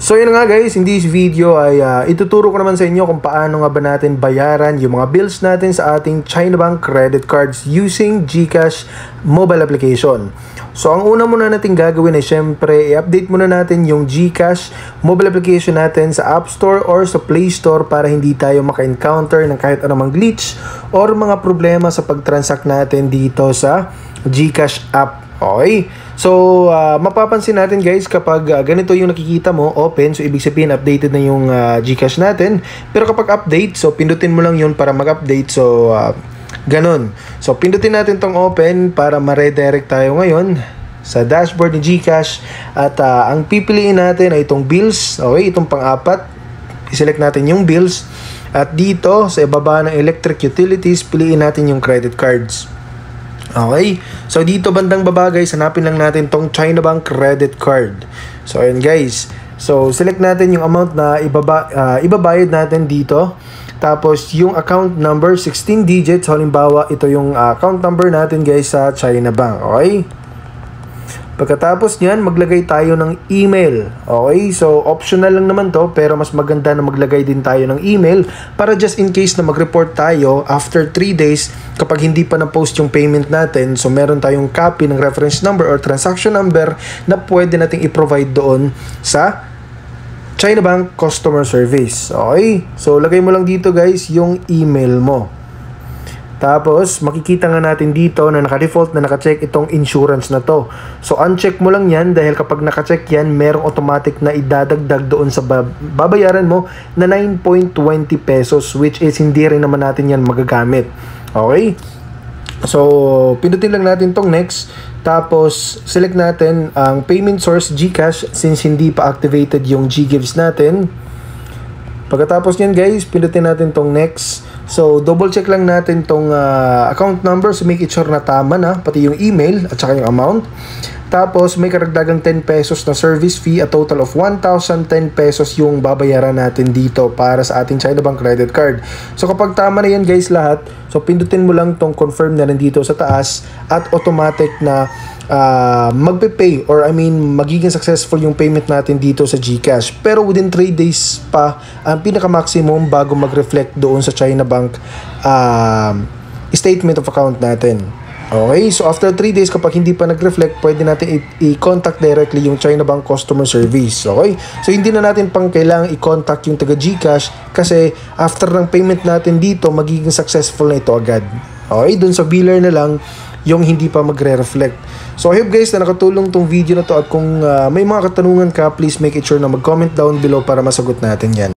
So yun nga guys, in this video ay ituturo ko naman sa inyo kung paano nga ba natin bayaran yung mga bills natin sa ating China Bank credit cards using GCash mobile application. So ang una muna natin gagawin ay syempre i-update muna natin yung GCash mobile application natin sa App Store or sa Play Store para hindi tayo maka-encounter ng kahit anumang glitch or mga problema sa pag-transact natin dito sa GCash app. Okay? So, mapapansin natin guys kapag ganito yung nakikita mo, open, so ibig sabihin updated na yung GCash natin. Pero kapag update, so pindutin mo lang yun para mag-update. So, ganun. So, pindutin natin tong open para ma-redirect tayo ngayon sa dashboard ni GCash. At ang pipiliin natin ay itong bills. Okay, itong pang-apat. I-select natin yung bills. At dito, sa ibaba ng electric utilities, piliin natin yung credit cards. Okay, so dito bandang baba guys, hanapin lang natin tong China Bank credit card. So ayan guys, so select natin yung amount na ibabayad natin dito. Tapos yung account number 16 digits, halimbawa ito yung account number natin guys sa China Bank. Okay, pagkatapos nyan, maglagay tayo ng email. Okay, so optional lang naman to, pero mas maganda na maglagay din tayo ng email para just in case na mag-report tayo after 3 days kapag hindi pa na-post yung payment natin. So meron tayong copy ng reference number or transaction number na pwede nating i-provide doon sa China Bank Customer Service. Okay, so lagay mo lang dito guys yung email mo. Tapos, makikita nga natin dito na naka-default na naka-check itong insurance na to. So, uncheck mo lang yan dahil kapag naka-check yan, merong automatic na idadagdag doon sa babayaran mo na 9.20 pesos which is hindi rin naman natin yan magagamit. Okay? So, pindutin lang natin tong next. Tapos, select natin ang payment source GCash since hindi pa activated yung GGives natin. Pagkatapos nyan guys, pindutin natin tong next. So, double check lang natin tong account number so make it sure na tama na, pati yung email at saka yung amount. Tapos, may karagdagang 10 pesos na service fee, a total of 1,010 pesos yung babayaran natin dito para sa ating China Bank credit card. So, kapag tama na yan guys lahat, so pindutin mo lang tong confirm na nandito sa taas at automatic na magpe-pay or magiging successful yung payment natin dito sa GCash. Pero within 3 days pa ang pinaka-maximum bago mag-reflect doon sa China Bank statement of account natin. Okay, so after 3 days kapag hindi pa nag-reflect, pwede natin i-contact directly yung China Bank Customer Service. Okay, so hindi na natin pang kailangang i-contact yung taga GCash kasi after ng payment natin dito, magiging successful na ito agad. Okay, dun sa biller na lang yung hindi pa magre-reflect. So I hope guys na nakatulong tong video na to at kung may mga katanungan ka, please make it sure na mag-comment down below para masagot natin yan.